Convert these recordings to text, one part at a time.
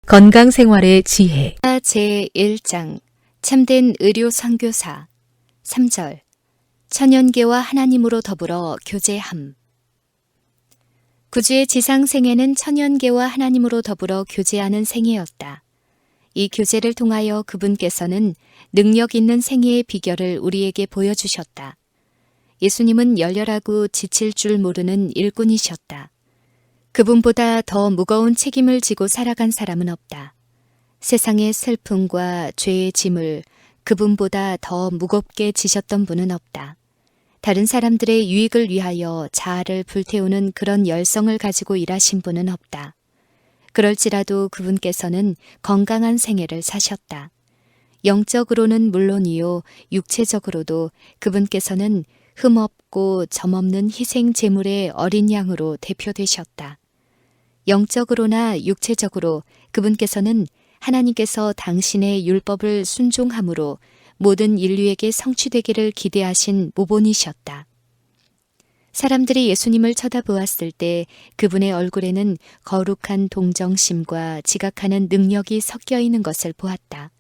건강생활의 지혜 제1장 참된 의료 선교사 3절 천연계와 하나님으로 더불어 교제함. 구주의 지상 생애는 천연계와 하나님으로 더불어 교제하는 생애였다. 이 교제를 통하여 그분께서는 능력 있는 생애의 비결을 우리에게 보여주셨다. 예수님은 열렬하고 지칠 줄 모르는 일꾼이셨다. 그분보다 더 무거운 책임을 지고 살아간 사람은 없다. 세상의 슬픔과 죄의 짐을 그분보다 더 무겁게 지셨던 분은 없다. 다른 사람들의 유익을 위하여 자아를 불태우는 그런 열성을 가지고 일하신 분은 없다. 그럴지라도 그분께서는 건강한 생애를 사셨다. 영적으로는 물론이요, 육체적으로도 그분께서는 흠없고 점없는 희생 제물의 어린 양으로 대표되셨다. 영적으로나 육체적으로 그분께서는 하나님께서 당신의 율법을 순종함으로 모든 인류에게 성취되기를 기대하신 모본이셨다. 사람들이 예수님을 쳐다보았을 때 그분의 얼굴에는 거룩한 동정심과 지각하는 능력이 섞여 있는 것을 보았다.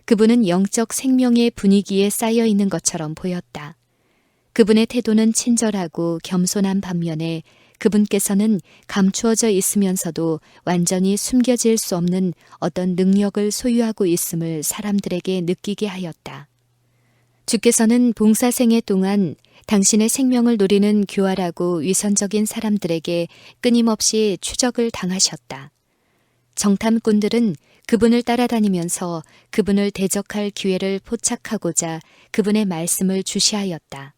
그분은 영적 생명의 분위기에 쌓여 있는 것처럼 보였다. 그분의 태도는 친절하고 겸손한 반면에 그분께서는 감추어져 있으면서도 완전히 숨겨질 수 없는 어떤 능력을 소유하고 있음을 사람들에게 느끼게 하였다. 주께서는 봉사생애 동안 당신의 생명을 노리는 교활하고 위선적인 사람들에게 끊임없이 추적을 당하셨다. 정탐꾼들은 그분을 따라다니면서 그분을 대적할 기회를 포착하고자 그분의 말씀을 주시하였다.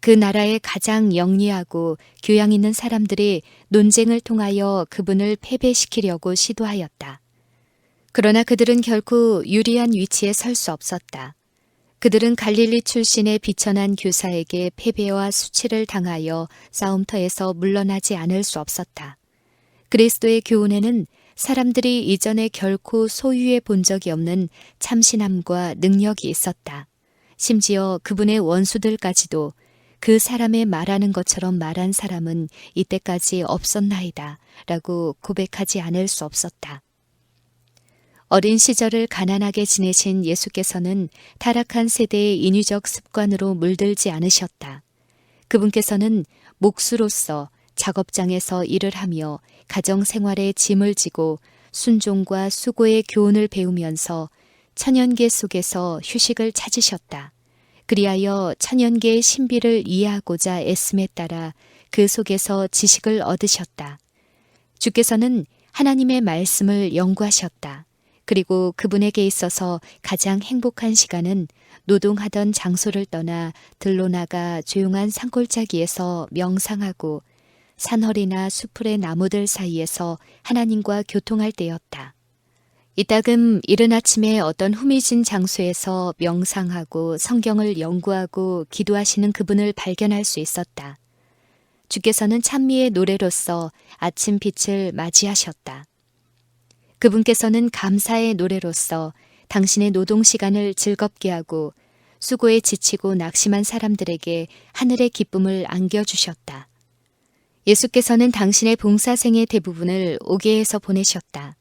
그 나라의 가장 영리하고 교양 있는 사람들이 논쟁을 통하여 그분을 패배시키려고 시도하였다. 그러나 그들은 결코 유리한 위치에 설 수 없었다. 그들은 갈릴리 출신의 비천한 교사에게 패배와 수치를 당하여 싸움터에서 물러나지 않을 수 없었다. 그리스도의 교훈에는 사람들이 이전에 결코 소유해 본 적이 없는 참신함과 능력이 있었다. 심지어 그분의 원수들까지도 그 사람의 말하는 것처럼 말한 사람은 이때까지 없었나이다 라고 고백하지 않을 수 없었다. 어린 시절을 가난하게 지내신 예수께서는 타락한 세대의 인위적 습관으로 물들지 않으셨다. 그분께서는 목수로서 작업장에서 일을 하며 가정생활에 짐을 지고 순종과 수고의 교훈을 배우면서 천연계 속에서 휴식을 찾으셨다. 그리하여 천연계의 신비를 이해하고자 애씀에 따라 그 속에서 지식을 얻으셨다. 주께서는 하나님의 말씀을 연구하셨다. 그리고 그분에게 있어서 가장 행복한 시간은 노동하던 장소를 떠나 들로 나가 조용한 산골짜기에서 명상하고 산허리나 수풀의 나무들 사이에서 하나님과 교통할 때였다. 이따금 이른 아침에 어떤 후미진 장소에서 명상하고 성경을 연구하고 기도하시는 그분을 발견할 수 있었다. 주께서는 찬미의 노래로서 아침 빛을 맞이하셨다. 그분께서는 감사의 노래로서 당신의 노동 시간을 즐겁게 하고 수고에 지치고 낙심한 사람들에게 하늘의 기쁨을 안겨주셨다. 예수께서는 당신의 봉사생의 대부분을 오게에서 보내셨다.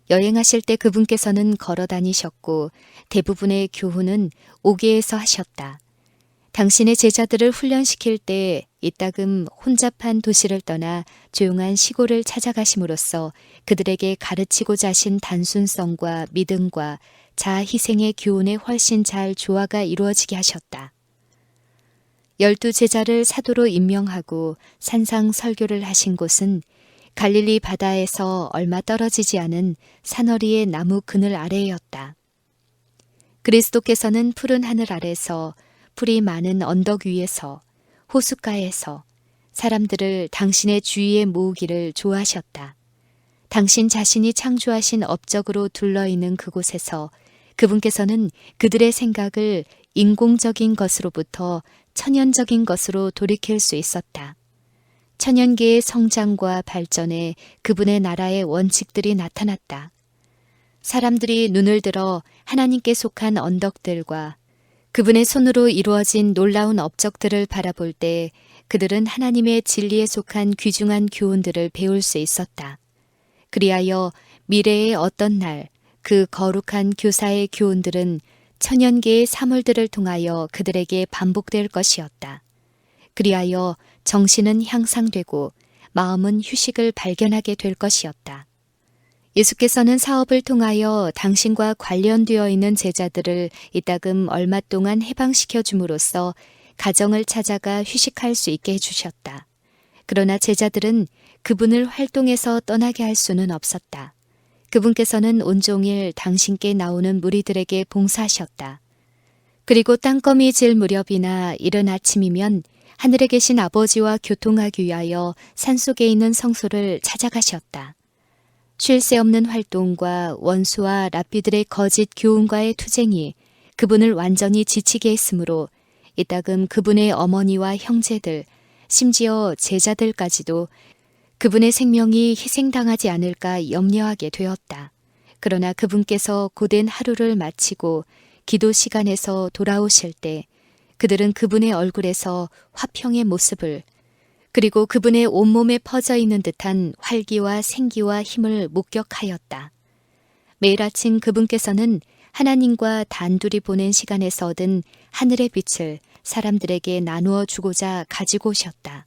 여행하실 때 그분께서는 걸어 다니셨고 대부분의 교훈은 오게에서 하셨다. 당신의 제자들을 훈련시킬 때 이따금 혼잡한 도시를 떠나 조용한 시골을 찾아가심으로써 그들에게 가르치고자 하신 단순성과 믿음과 자아 희생의 교훈에 훨씬 잘 조화가 이루어지게 하셨다. 12 제자를 사도로 임명하고 산상 설교를 하신 곳은 갈릴리 바다에서 얼마 떨어지지 않은 산허리의 나무 그늘 아래였다. 그리스도께서는 푸른 하늘 아래서 풀이 많은 언덕 위에서 호숫가에서 사람들을 당신의 주위에 모으기를 좋아하셨다. 당신 자신이 창조하신 업적으로 둘러있는 그곳에서 그분께서는 그들의 생각을 인공적인 것으로부터 천연적인 것으로 돌이킬 수 있었다. 천연계의 성장과 발전에 그분의 나라의 원칙들이 나타났다. 사람들이 눈을 들어 하나님께 속한 언덕들과 그분의 손으로 이루어진 놀라운 업적들을 바라볼 때 그들은 하나님의 진리에 속한 귀중한 교훈들을 배울 수 있었다. 그리하여 미래의 어떤 날 그 거룩한 교사의 교훈들은 천연계의 사물들을 통하여 그들에게 반복될 것이었다. 그리하여 정신은 향상되고 마음은 휴식을 발견하게 될 것이었다. 예수께서는 사업을 통하여 당신과 관련되어 있는 제자들을 이따금 얼마 동안 해방시켜 줌으로써 가정을 찾아가 휴식할 수 있게 해주셨다. 그러나 제자들은 그분을 활동에서 떠나게 할 수는 없었다. 그분께서는 온종일 당신께 나오는 무리들에게 봉사하셨다. 그리고 땅거미 질 무렵이나 이른 아침이면 하늘에 계신 아버지와 교통하기 위하여 산속에 있는 성소를 찾아가셨다. 쉴 새 없는 활동과 원수와 랍비들의 거짓 교훈과의 투쟁이 그분을 완전히 지치게 했으므로 이따금 그분의 어머니와 형제들, 심지어 제자들까지도 그분의 생명이 희생당하지 않을까 염려하게 되었다. 그러나 그분께서 고된 하루를 마치고 기도 시간에서 돌아오실 때 그들은 그분의 얼굴에서 화평의 모습을 그리고 그분의 온몸에 퍼져 있는 듯한 활기와 생기와 힘을 목격하였다. 매일 아침 그분께서는 하나님과 단둘이 보낸 시간에서 얻은 하늘의 빛을 사람들에게 나누어 주고자 가지고 오셨다.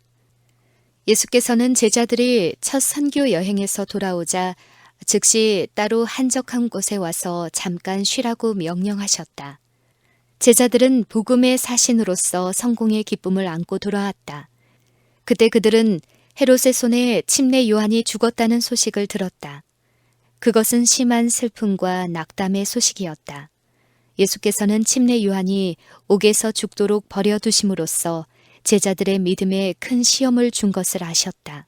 예수께서는 제자들이 첫 선교 여행에서 돌아오자 즉시 따로 한적한 곳에 와서 잠깐 쉬라고 명령하셨다. 제자들은 복음의 사신으로서 성공의 기쁨을 안고 돌아왔다. 그때 그들은 헤롯의 손에 침례 요한이 죽었다는 소식을 들었다. 그것은 심한 슬픔과 낙담의 소식이었다. 예수께서는 침례 요한이 옥에서 죽도록 버려두심으로써 제자들의 믿음에 큰 시험을 준 것을 아셨다.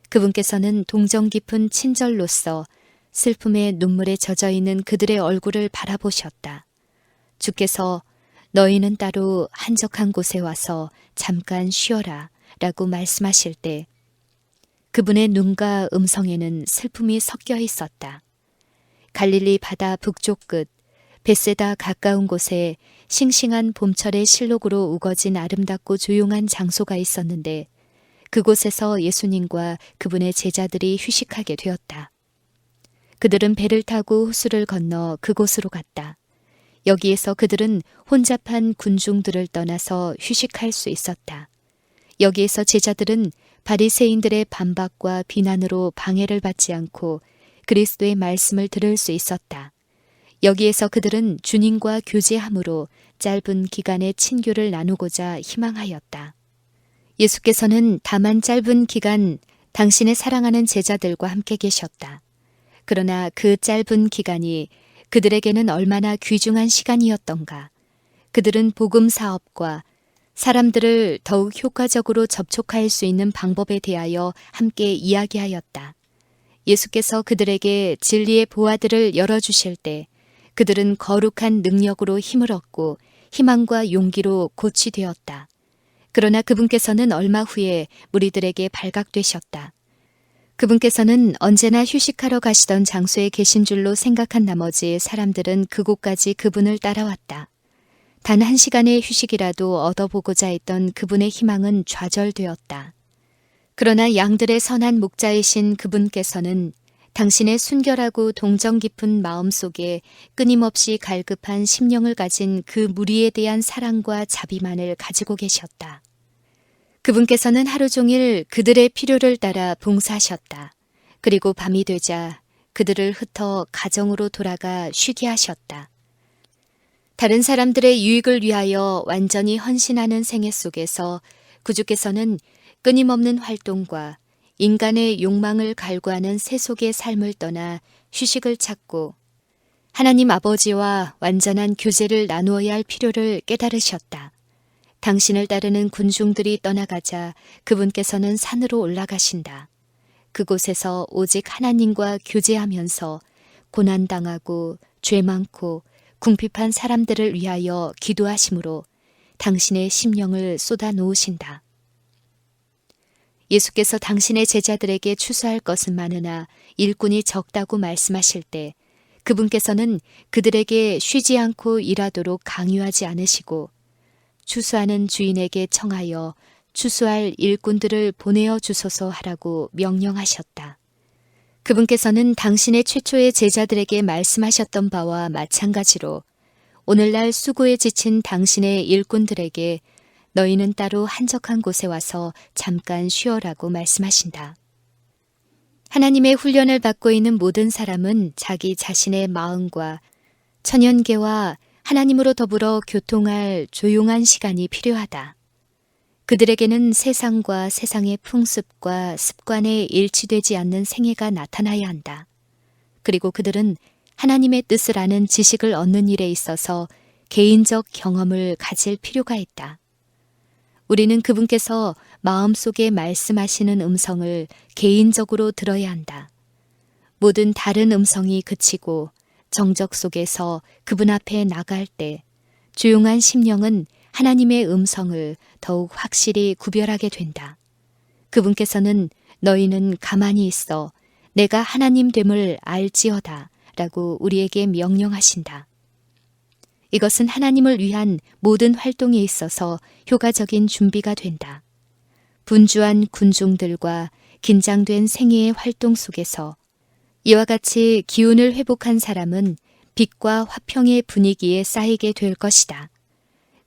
그분께서는 동정 깊은 친절로서 슬픔의 눈물에 젖어 있는 그들의 얼굴을 바라보셨다. 주께서 너희는 따로 한적한 곳에 와서 잠깐 쉬어라 라고 말씀하실 때 그분의 눈과 음성에는 슬픔이 섞여 있었다. 갈릴리 바다 북쪽 끝 벳세다 가까운 곳에 싱싱한 봄철의 실록으로 우거진 아름답고 조용한 장소가 있었는데 그곳에서 예수님과 그분의 제자들이 휴식하게 되었다. 그들은 배를 타고 호수를 건너 그곳으로 갔다. 여기에서 그들은 혼잡한 군중들을 떠나서 휴식할 수 있었다. 여기에서 제자들은 바리새인들의 반박과 비난으로 방해를 받지 않고 그리스도의 말씀을 들을 수 있었다. 여기에서 그들은 주님과 교제함으로 짧은 기간의 친교를 나누고자 희망하였다. 예수께서는 다만 짧은 기간 당신의 사랑하는 제자들과 함께 계셨다. 그러나 그 짧은 기간이 그들에게는 얼마나 귀중한 시간이었던가. 그들은 복음 사업과 사람들을 더욱 효과적으로 접촉할 수 있는 방법에 대하여 함께 이야기하였다. 예수께서 그들에게 진리의 보화들을 열어주실 때 그들은 거룩한 능력으로 힘을 얻고 희망과 용기로 고치되었다. 그러나 그분께서는 얼마 후에 무리들에게 발각되셨다. 그분께서는 언제나 휴식하러 가시던 장소에 계신 줄로 생각한 나머지 사람들은 그곳까지 그분을 따라왔다. 단 1시간의 휴식이라도 얻어보고자 했던 그분의 희망은 좌절되었다. 그러나 양들의 선한 목자이신 그분께서는 당신의 순결하고 동정 깊은 마음 속에 끊임없이 갈급한 심령을 가진 그 무리에 대한 사랑과 자비만을 가지고 계셨다. 그분께서는 하루 종일 그들의 필요를 따라 봉사하셨다. 그리고 밤이 되자 그들을 흩어 가정으로 돌아가 쉬게 하셨다. 다른 사람들의 유익을 위하여 완전히 헌신하는 생애 속에서 구주께서는 끊임없는 활동과 인간의 욕망을 갈구하는 세속의 삶을 떠나 휴식을 찾고 하나님 아버지와 완전한 교제를 나누어야 할 필요를 깨달으셨다. 당신을 따르는 군중들이 떠나가자 그분께서는 산으로 올라가신다. 그곳에서 오직 하나님과 교제하면서 고난당하고 죄 많고 궁핍한 사람들을 위하여 기도하심으로 당신의 심령을 쏟아 놓으신다. 예수께서 당신의 제자들에게 추수할 것은 많으나 일꾼이 적다고 말씀하실 때 그분께서는 그들에게 쉬지 않고 일하도록 강요하지 않으시고 추수하는 주인에게 청하여 추수할 일꾼들을 보내어 주소서 하라고 명령하셨다. 그분께서는 당신의 최초의 제자들에게 말씀하셨던 바와 마찬가지로 오늘날 수고에 지친 당신의 일꾼들에게 너희는 따로 한적한 곳에 와서 잠깐 쉬어라고 말씀하신다. 하나님의 훈련을 받고 있는 모든 사람은 자기 자신의 마음과 천연계와 하나님으로 더불어 교통할 조용한 시간이 필요하다. 그들에게는 세상과 세상의 풍습과 습관에 일치되지 않는 생애가 나타나야 한다. 그리고 그들은 하나님의 뜻을 아는 지식을 얻는 일에 있어서 개인적 경험을 가질 필요가 있다. 우리는 그분께서 마음속에 말씀하시는 음성을 개인적으로 들어야 한다. 모든 다른 음성이 그치고 정적 속에서 그분 앞에 나갈 때 조용한 심령은 하나님의 음성을 더욱 확실히 구별하게 된다. 그분께서는 너희는 가만히 있어 내가 하나님 됨을 알지어다 라고 우리에게 명령하신다. 이것은 하나님을 위한 모든 활동에 있어서 효과적인 준비가 된다. 분주한 군중들과 긴장된 생애의 활동 속에서 이와 같이 기운을 회복한 사람은 빛과 화평의 분위기에 쌓이게 될 것이다.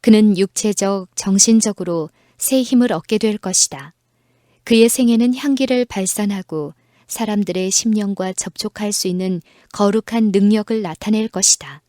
그는 육체적, 정신적으로 새 힘을 얻게 될 것이다. 그의 생애는 향기를 발산하고 사람들의 심령과 접촉할 수 있는 거룩한 능력을 나타낼 것이다.